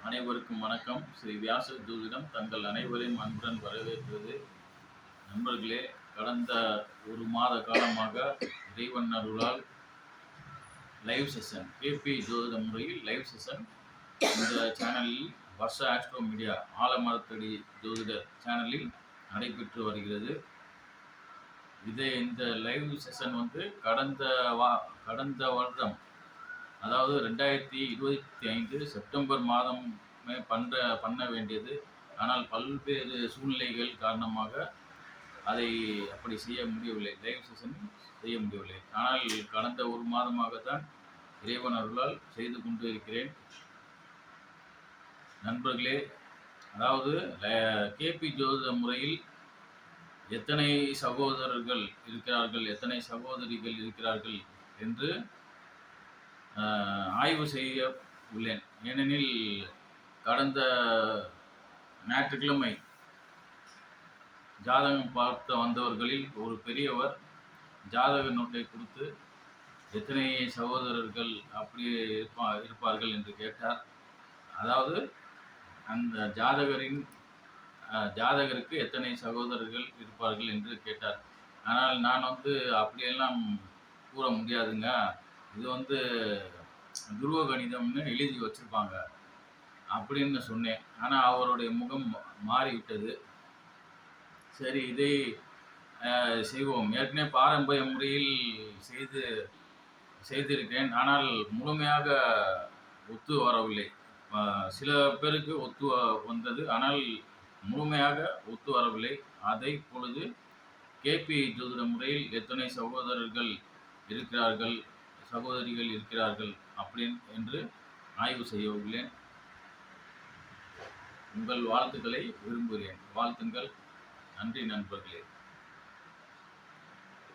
அனைவருக்கும் வணக்கம். ஸ்ரீ வியாச ஜோதிடம் தங்கள் அனைவரையும் அன்புடன் வரவேற்கிறது. நண்பர்களே, கடந்த ஒரு மாத காலமாக இறைவன் அருளால் லைவ் செஷன், கேபி ஜோதிட முறையில் லைவ் செஷன் இந்த சேனலில் வர்ஷ ஆஸ்ட்ரோ மீடியா ஆலமரத்தடி ஜோதிட சேனலில் நடைபெற்று வருகிறது. இந்த லைவ் செஷன் கடந்த வருடம், அதாவது 2025 செப்டம்பர் மாதம் பண்ண வேண்டியது. ஆனால் பல்வேறு சூழ்நிலைகள் காரணமாக அதை அப்படி செய்ய முடியவில்லை, லைவ் செஷன் செய்ய முடியவில்லை. ஆனால் கடந்த ஒரு மாதமாகத்தான் இறைவன் அருளால் செய்து கொண்டு இருக்கிறேன். நண்பர்களே, அதாவது கேபி ஜோதிட முறையில் எத்தனை சகோதரர்கள் இருக்கிறார்கள், எத்தனை சகோதரிகள் இருக்கிறார்கள் என்று ஆய்வு செய்ய உள்ளேன். ஏனெனில் கடந்த ஞாயிற்றுக்கிழமை ஜாதகம் பார்த்த வந்தவர்களில் ஒரு பெரியவர் ஜாதக நோட்டை கொடுத்து எத்தனை சகோதரர்கள் அப்படியே இருப்பார்கள் என்று கேட்டார். அதாவது அந்த ஜாதகருக்கு எத்தனை சகோதரர்கள் இருப்பார்கள் என்று கேட்டார். ஆனால் நான் அப்படியெல்லாம் கூற முடியாதுங்க, இது துருவ கணிதம்னு எழுதி வச்சிருப்பாங்க அப்படின்னு சொன்னேன். ஆனால் அவருடைய முகம் மாறிவிட்டது. சரி, இதை செய்வோம். ஏற்கனவே பாரம்பரிய முறையில் செய்திருக்கிறேன். ஆனால் முழுமையாக ஒத்து வரவில்லை. சில பேருக்கு ஒத்து வந்தது, ஆனால் முழுமையாக ஒத்து வரவில்லை. அதை பொழுது கேபி ஜோதிட முறையில் எத்தனை சகோதரிகள் இருக்கிறார்கள் என்று ஆய்வு செய்ய உள்ளேன். உங்கள் வாழ்த்துக்களை விரும்புகிறேன். வாழ்த்துங்கள். நன்றி நண்பர்களே.